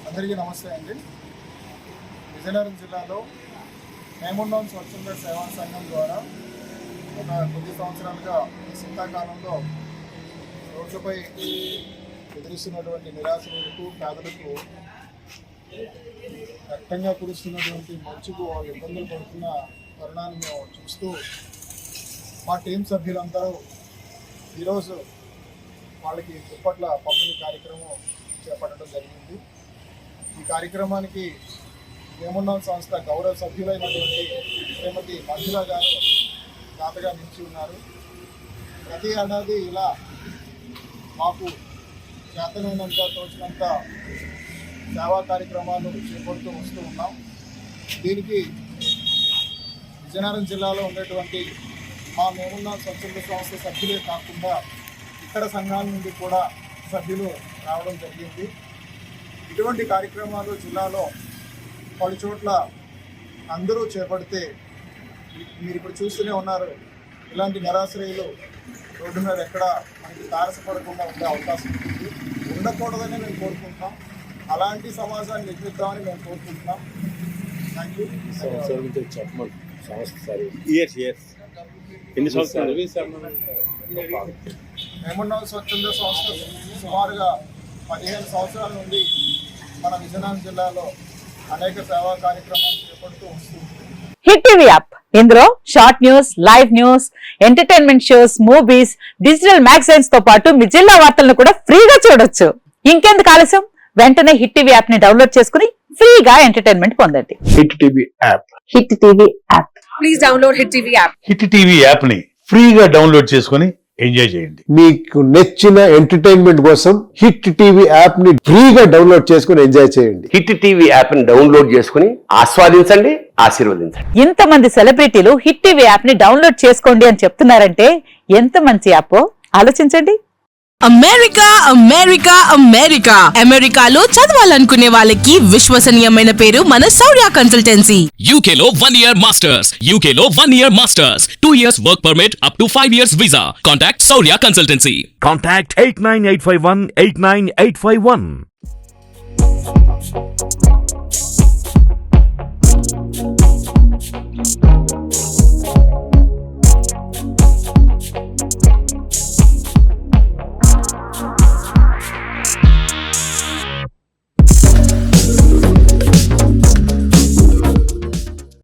అందరికీ నమస్తే అండి. విజయనగరం జిల్లాలో మేమున్నాం స్వచ్ఛంద సేవా సంఘం ద్వారా ఒక కొద్ది సంవత్సరాలుగా శీతాకాలంలో రోడ్లపై ఎదురుస్తున్నటువంటి నిరాశ్రయులకు పేదలకు రక్తంగా కురుస్తున్నటువంటి మంచుకు వాళ్ళు ఇబ్బందులు పడుతున్న తరుణాన్ని మేము చూస్తూ మా టీం సభ్యులందరూ ఈరోజు వాళ్ళకి దుప్పట్ల పంపిణీ కార్యక్రమం చేపట్టడం జరిగింది. ఈ కార్యక్రమానికి మేమున్నాం సంస్థ గౌరవ సభ్యులైనటువంటి శ్రీమతి మంజుల గారు దాతగా నిలిచి ఉన్నారు. ప్రతి ఏడాది ఇలా మాకు చేతనైనంత తోచినంత సేవా కార్యక్రమాలు చేపడుతూ వస్తూ ఉన్నాం. దీనికి విజయనగరం జిల్లాలో ఉండేటువంటి మా మేమున్నాం స్వచ్ఛంద సంస్థ సభ్యులే కాకుండా ఇతర సంఘాల నుండి కూడా సభ్యులు రావడం జరిగింది. ఇటువంటి కార్యక్రమాలు జిల్లాలో పలు చోట్ల అందరూ చేపడితే మీరు ఇప్పుడు చూస్తూనే ఉన్నారు, ఇలాంటి నిరాశ్రయులు రోడ్డు మీద ఎక్కడ మనకి తారసపడకుండా ఉండే అవకాశం ఉంటుంది. ఉండకూడదని మేము కోరుకుంటున్నాం. అలాంటి సమాజాన్ని నిర్మిద్దామని మేము కోరుకుంటున్నాం. Thank you. మేమున్నాం స్వచ్ఛంద సంస్థ సుమారుగా 15 సంవత్సరాల నుండి మన విజయనగరం జిల్లాలో అనేక సేవా కార్యక్రమాలు చేపడుతూ వస్తుంది. హిట్ టీవీ యాప్, ఇందులో short news, live news, entertainment shows, movies, digital magazines తో పాటు మీ జిల్లా వార్తలను కూడా ఫ్రీగా చూడొచ్చు. ఇంకెందుకు ఆలస్యం, వెంటనే హిట్ టీవీ యాప్ ని డౌన్లోడ్ చేసుకుని ఫ్రీగా ఎంటర్టైన్మెంట్ పొందండి. Hit TV app. Hit TV app. Please download hit TV app. Hit TV app ని ఫ్రీగా డౌన్లోడ్ చేసుకుని ఎంజాయ్ చేయండి. మీకు నచ్చిన ఎంటర్టైన్మెంట్ కోసం హిట్ టీవీ యాప్ ని ఫ్రీగా డౌన్లోడ్ చేసుకుని ఎంజాయ్ చేయండి. హిట్ టీవీ యాప్ ని డౌన్లోడ్ చేసుకుని ఆస్వాదించండి, ఆశీర్వదించండి. ఇంతమంది సెలబ్రిటీలు హిట్ టీవీ యాప్ ని డౌన్లోడ్ చేసుకోండి అని చెప్తున్నారంటే ఎంత మంచి యాప్ ఆలోచించండి. అమెరికా అమెరికా అమెరికా అమెరికాలో చదవాలనుకునే వాళ్ళకి విశ్వసనీయమైన పేరు మన శౌర్య కన్సల్టెన్సీ. UK లో 1 year masters. UK లో 1 year masters. 2 years work permit up to 5 years visa. Contact Saurya Consultancy. Contact 89851 89851.